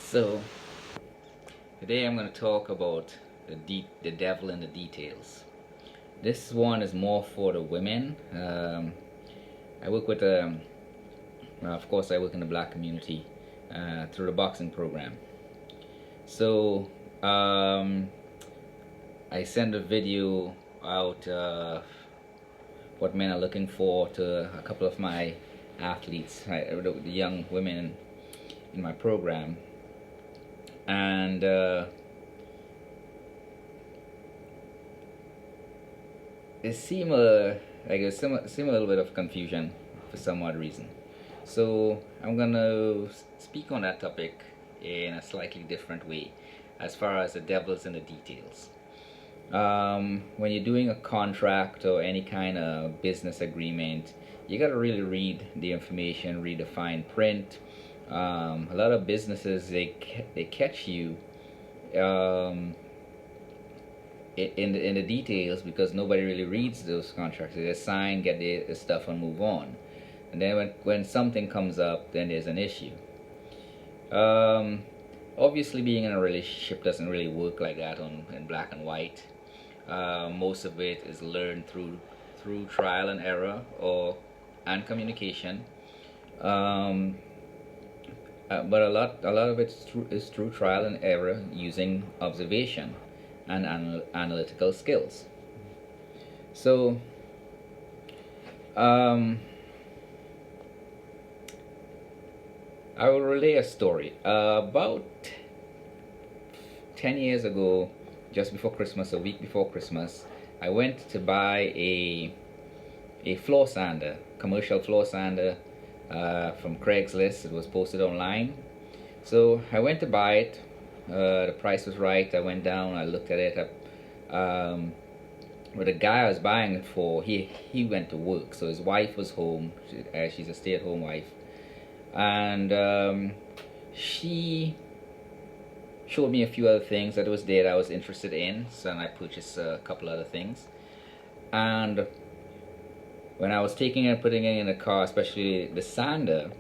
So today I'm going to talk about the devil in the details. This one is more for the women. I work with, of course, I work in the black community through the boxing program. So I send a video out what men are looking for to a couple of my athletes, the young women in my program, and it seemed seemed a little bit of confusion for some odd reason. So I'm gonna speak on that topic in a slightly different way, as far as the devil's in the details. When you're doing a contract or any kind of business agreement, you gotta really read the information, read the fine print. A lot of businesses they catch you um, in the details because nobody really reads those contracts. They just sign, get the stuff, and move on. And then when something comes up, then there's an issue. Um, Obviously, being in a relationship doesn't really work like that in black and white. Most of it is learned through trial and error and communication. Um, but a lot of it is through trial and error using observation and analytical skills. So um, I will relay a story. About 10 years ago, just before Christmas, a week before Christmas, I went to buy a floor sander, commercial floor sander, from Craigslist. It was posted online. So I went to buy it. The price was right. I went down, I looked at it. But the guy I was buying it for, he went to work. So his wife was home. She's a stay-at-home wife. And she showed me a few other things that was there that I was interested in. So then I purchased a couple other things. And when I was taking it and putting it in the car, especially the sander,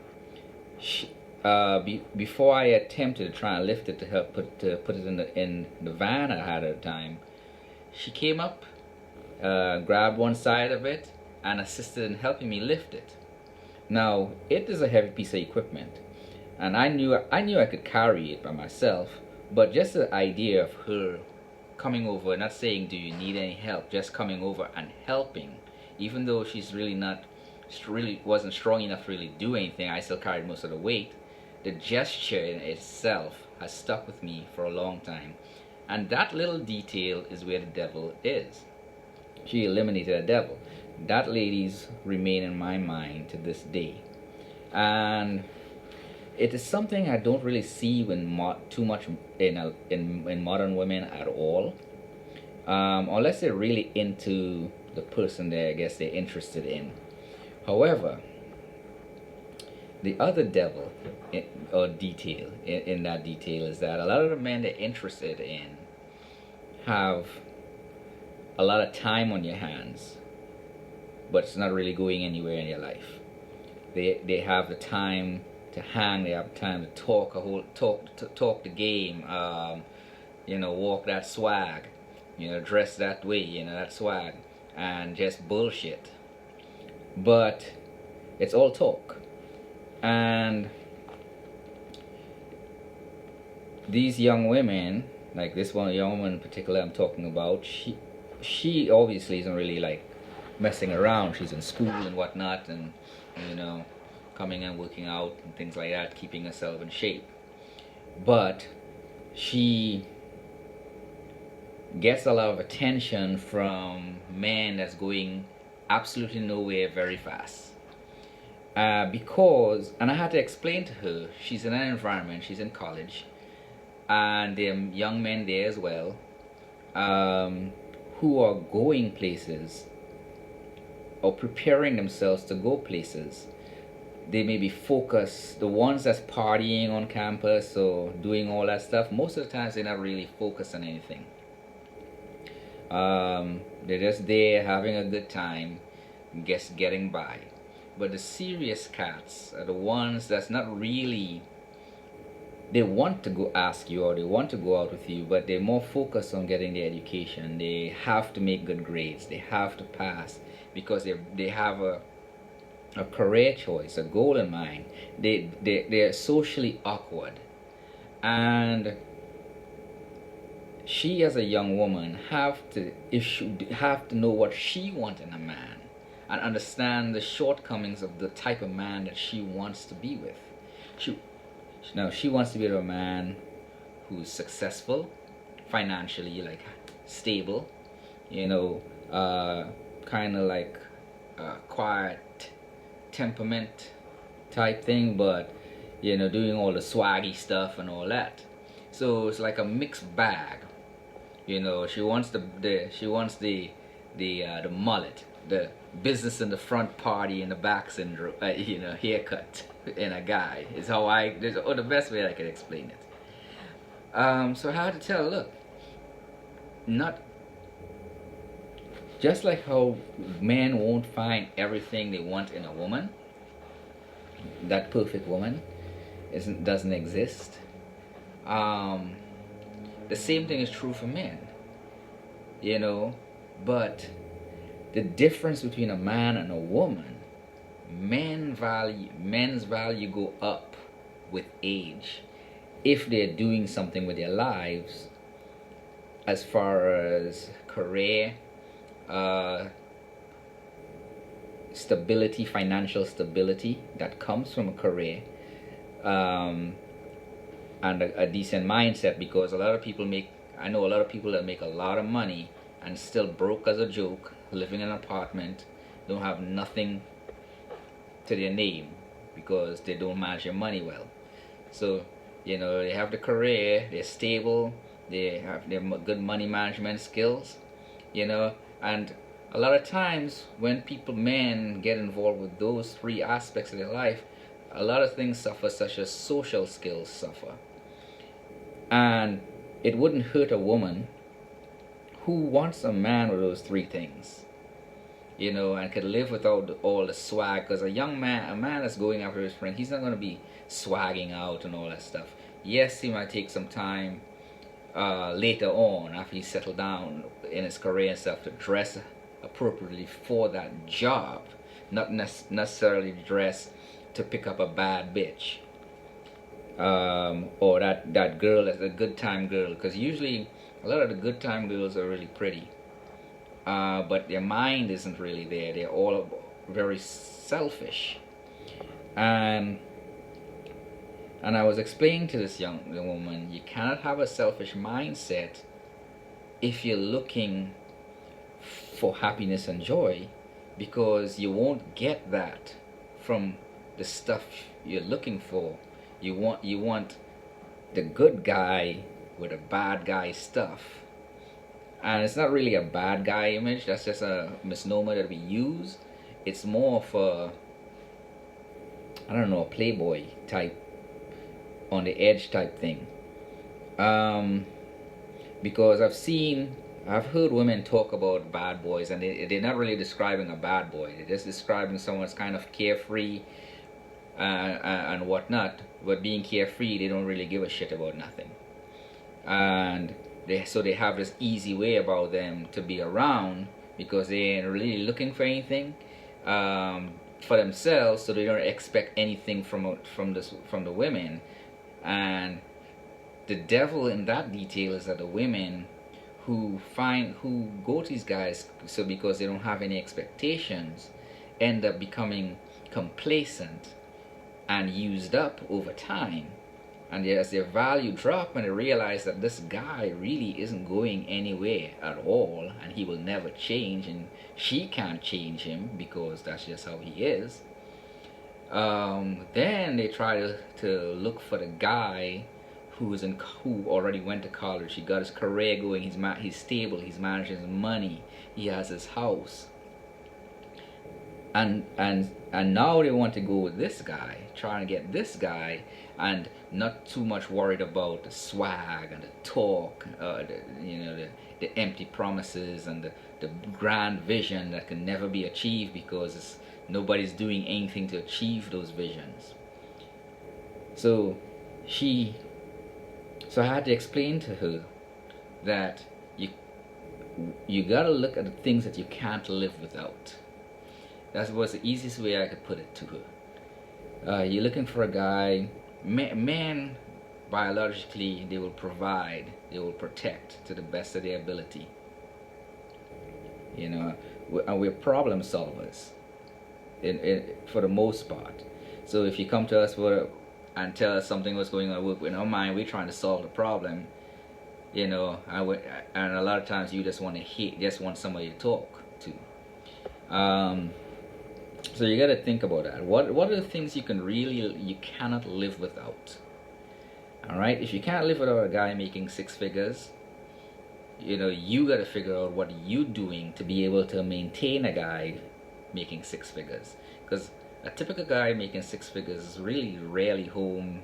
before I attempted to try and lift it to help put it in the van I had at the time, she came up, grabbed one side of it, and assisted in helping me lift it. Now it is a heavy piece of equipment, and I knew I could carry it by myself, but just the idea of her coming over, not saying do you need any help, just coming over and helping, even though she's really wasn't strong enough to really do anything, I still carried most of the weight. The gesture in itself has stuck with me for a long time, and that little detail is where the devil is. She eliminated the devil. That ladies remain in my mind to this day, and it is something I don't really see too much in modern women at all, unless they're really into the person I guess they're interested in. However, the other devil or detail in that detail is that a lot of the men they're interested in have a lot of time on your hands, but it's not really going anywhere in your life. They have the time to hang. They have time to talk the game. Walk that swag. Dress that way. That swag, and just bullshit. But it's all talk. And these young women, like this one young woman in particular I'm talking about, she obviously isn't really like messing around. She's in school and whatnot, and coming and working out and things like that, keeping herself in shape. But she gets a lot of attention from men that's going absolutely nowhere very fast. And I had to explain to her, she's in an environment, she's in college, and there are young men there as well, who are going places or preparing themselves to go places. They may be focused. The ones that's partying on campus or doing all that stuff, most of the times they're not really focused on anything. They're just there having a good time, just getting by. But the serious cats are the ones that's not really they want to go ask you, or they want to go out with you, but they're more focused on getting their education. They have to make good grades. They have to pass because they have a career choice, a goal in mind. They're socially awkward. And she, as a young woman, have to know what she wants in a man and understand the shortcomings of the type of man that she wants to be with. She she wants to be with a man who's successful, financially, like stable, you know, kind of like quiet temperament type thing, but doing all the swaggy stuff and all that. So it's like a mixed bag. She wants the mullet, the business in the front, party in the back syndrome, haircut in a guy. Is how the best way I can explain it. So I had to tell, look, not just like how men won't find everything they want in a woman, that perfect woman doesn't exist. The same thing is true for men, but the difference between a man and a woman, men's value go up with age if they're doing something with their lives, as far as career, stability, financial stability that comes from a career, and a decent mindset. Because I know a lot of people that make a lot of money and still broke as a joke, living in an apartment, don't have nothing to their name because they don't manage their money well. So they have the career, they're stable, they have their good money management skills, and a lot of times when men get involved with those three aspects of their life, a lot of things suffer, such as social skills suffer. And it wouldn't hurt a woman who wants a man with those three things, and could live without all the swag. Because a man that's going after his friend, he's not going to be swagging out and all that stuff. Yes, he might take some time later on, after he's settled down in his career and stuff, to dress appropriately for that job, not necessarily dress to pick up a bad bitch, or that girl that's a good time girl. Because usually a lot of the good time girls are really pretty, but their mind isn't really there. They're all very selfish. And I was explaining to this young woman, you cannot have a selfish mindset if you're looking for happiness and joy, because you won't get that from the stuff you're looking for. You want the good guy with a bad guy stuff. And it's not really a bad guy image, that's just a misnomer that we use. It's more of a playboy type, on the edge type thing. Because I've heard women talk about bad boys, and they're not really describing a bad boy. They're just describing someone that's kind of carefree and whatnot. But being carefree, they don't really give a shit about nothing. And they have this easy way about them to be around, because they ain't really looking for anything for themselves, so they don't expect anything from the women. And the devil in that detail is that the women who go to these guys, so because they don't have any expectations, end up becoming complacent and used up over time. And as their value drop, and they realize that this guy really isn't going anywhere at all, and he will never change, and she can't change him because that's just how he is, then they try to look for the guy who already went to college. He got his career going. He's stable. He's managing his money. He has his house. And now they want to go with this guy, trying to get this guy, and not too much worried about the swag and the talk, the empty promises and the grand vision that can never be achieved, because nobody's doing anything to achieve those visions. So she So I had to explain to her that you you gotta look at the things that you can't live without. That was the easiest way I could put it to her. You're looking for a guy. Men, biologically, they will provide, they will protect to the best of their ability. You know, and we're problem solvers, for the most part. So if you come to us and tell us something was going on in our mind, we're trying to solve the problem. You know, and a lot of times you just want to just want somebody to talk to. So you got to think about that. What are the things you cannot live without? All right, if you can't live without a guy making six figures, you know, you got to figure out what you doing to be able to maintain a guy making six figures. Because a typical guy making six figures is really rarely home,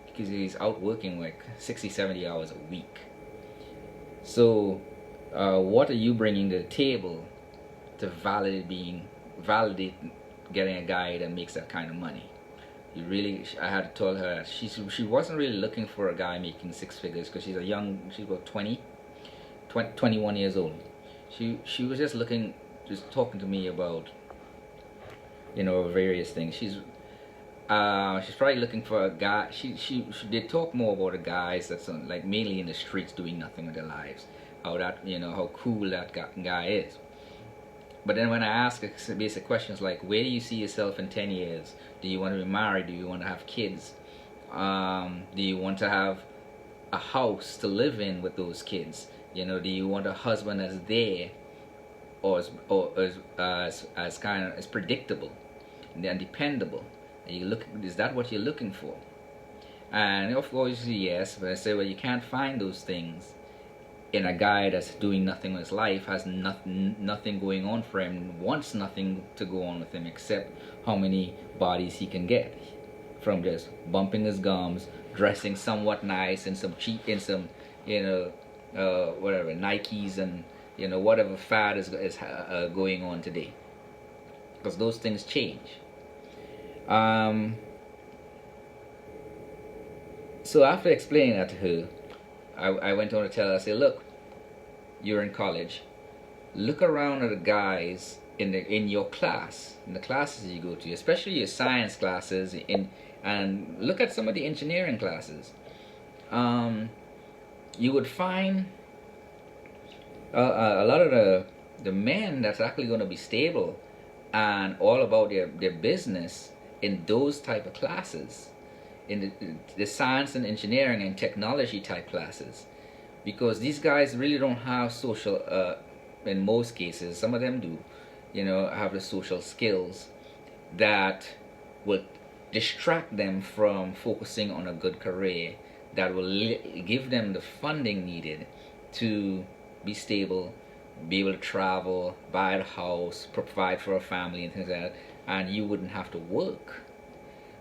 because he's out working like 60, 70 hours a week. So, what are you bringing to the table to validate getting a guy that makes that kind of money? I had to tell her that she wasn't really looking for a guy making six figures, because she's about 21 years old. She was just talking to me about, you know, various things. She's probably looking for a guy. She did talk more about the guys that's like mainly in the streets doing nothing with their lives. How cool that guy is. But then when I ask basic questions like, where do you see yourself in 10 years? Do you want to be married? Do you want to have kids? Do you want to have a house to live in with those kids? You know, do you want a husband that's there, or as kind of as predictable and dependable? Is that what you're looking for? And of course, yes. But I say, well, you can't find those things in a guy that's doing nothing with his life, has nothing going on for him, wants nothing to go on with him except how many bodies he can get from just bumping his gums, dressing somewhat nice in some whatever Nikes and whatever fad is going on today, because those things change. So after explaining that to her, I went on to tell her, I said, look, you're in college. Look around at the guys in your class, in the classes you go to, especially your science classes, and look at some of the engineering classes. You would find a lot of the men that's actually going to be stable and all about their business in those type of classes, in the science and engineering and technology type classes, because these guys really don't have social, in most cases, some of them do, have the social skills that will distract them from focusing on a good career, that will give them the funding needed to be stable, be able to travel, buy a house, provide for a family and things like that, and you wouldn't have to work.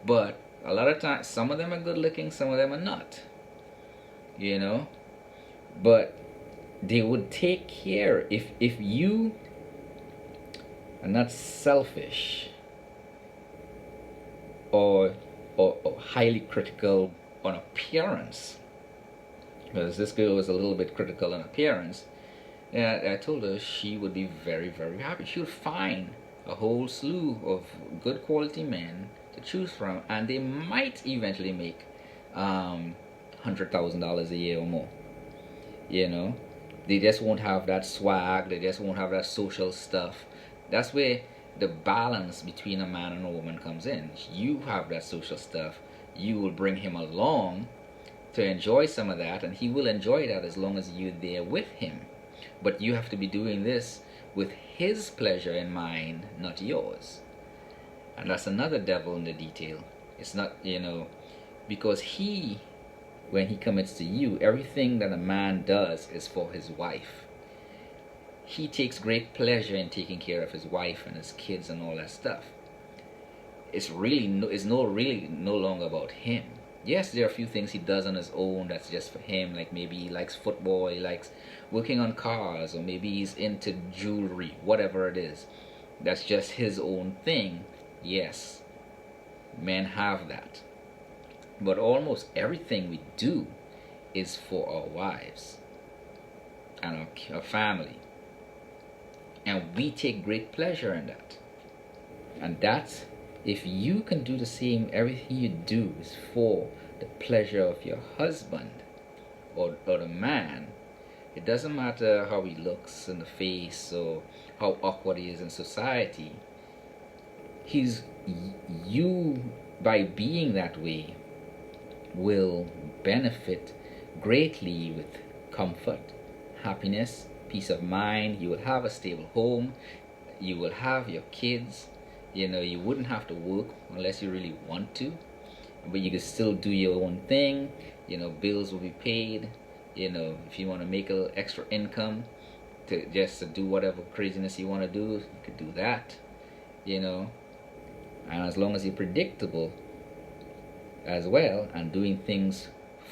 But a lot of times, some of them are good looking, some of them are not, but they would take care if you are not selfish or highly critical on appearance, because this girl was a little bit critical on appearance. And I told her she would be very, very happy. She would find a whole slew of good quality men to choose from, and they might eventually make $100,000 a year or more. They just won't have that swag. They just won't have that social stuff. That's where the balance between a man and a woman comes in. You have that social stuff. You will bring him along to enjoy some of that, and he will enjoy that as long as you're there with him. But you have to be doing this with his pleasure in mind, not yours. And that's another devil in the detail. It's not, because when he commits to you, everything that a man does is for his wife. He takes great pleasure in taking care of his wife and his kids and all that stuff. It's no longer about him. Yes, there are a few things he does on his own that's just for him, like maybe he likes football, he likes working on cars, or maybe he's into jewelry, whatever it is. That's just his own thing. Yes, men have that. But almost everything we do is for our wives and our family. And we take great pleasure in that. And that's, if you can do the same, everything you do is for the pleasure of your husband or the man. It doesn't matter how he looks in the face or how awkward he is in society. You, by being that way, will benefit greatly with comfort, happiness, peace of mind. You will have a stable home. You will have your kids. You wouldn't have to work unless you really want to, but you can still do your own thing. Bills will be paid. If you want to make a extra income to do whatever craziness you want to do, you could do that. And as long as you're predictable as well and doing things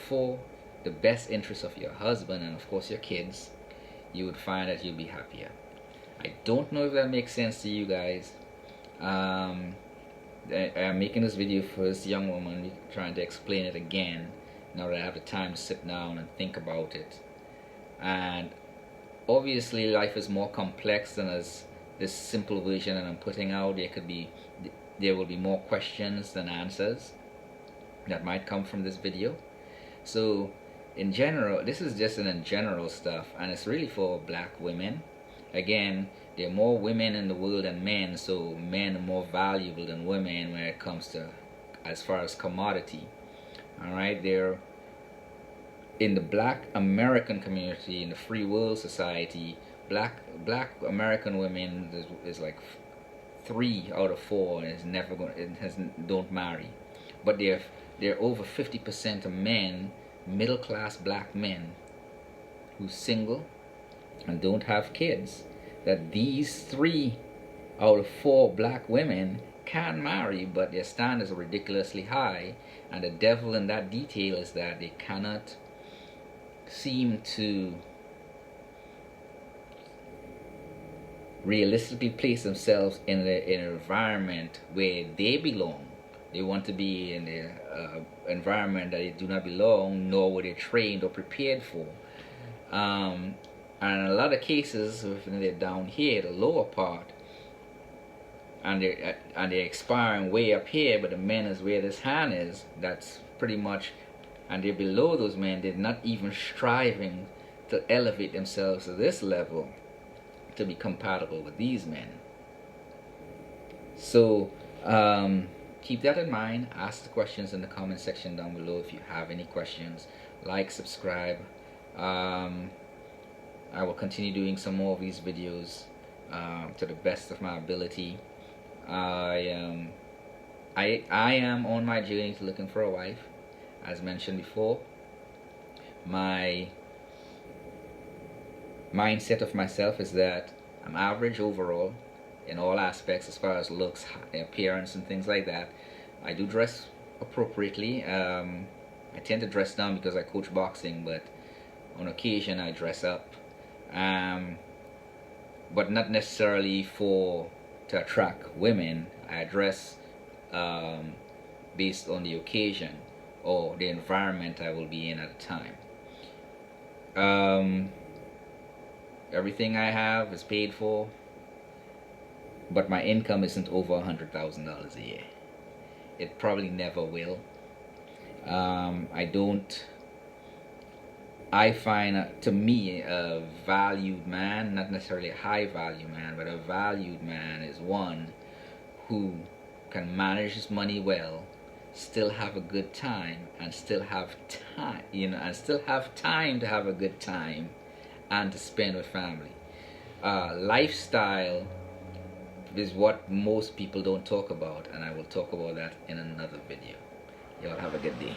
for the best interest of your husband and of course your kids, you would find that you'll be happier. I don't know if that makes sense to you guys. I'm making this video for this young woman, trying to explain it again now that I have the time to sit down and think about it. And obviously life is more complex than as this simple version that I'm putting out. There will be more questions than answers that might come from this video. So in general, this is just in general stuff, and it's really for black women. Again, there are more women in the world than men, so men are more valuable than women when it comes to as far as commodity. Alright, they're in the black American community, in the free world society, black American women is like 3 out of 4 don't marry. But they're over 50% of men, middle class black men, who's single and don't have kids. That these 3 out of 4 black women can marry, but their standards are ridiculously high. And the devil in that detail is that they cannot seem to realistically place themselves in an environment where they belong. They want to be in an environment that they do not belong, nor were they trained or prepared for. And in a lot of cases, when they're down here, the lower part, and they're expiring way up here, but the men is where this hand is. That's pretty much, and they're below those men. They're not even striving to elevate themselves to this level to be compatible with these men. So keep that in mind. Ask the questions in the comment section down below if you have any questions. Like, subscribe. I will continue doing some more of these videos to the best of my ability. I am on my journey to looking for a wife. As mentioned before, my mindset of myself is that I'm average overall in all aspects as far as looks, appearance, and things like that. I do dress appropriately. I tend to dress down because I coach boxing, but on occasion I dress up. But not necessarily to attract women. I dress based on the occasion or the environment I will be in at the time. Everything I have is paid for, but my income isn't over $100,000 a year. It probably never will. I find, to me, a valued man, not necessarily a high value man, but a valued man is one who can manage his money well, still have a good time, and still have time, and still have time to have a good time and to spend with family. Lifestyle is what most people don't talk about, and I will talk about that in another video. Y'all have a good day.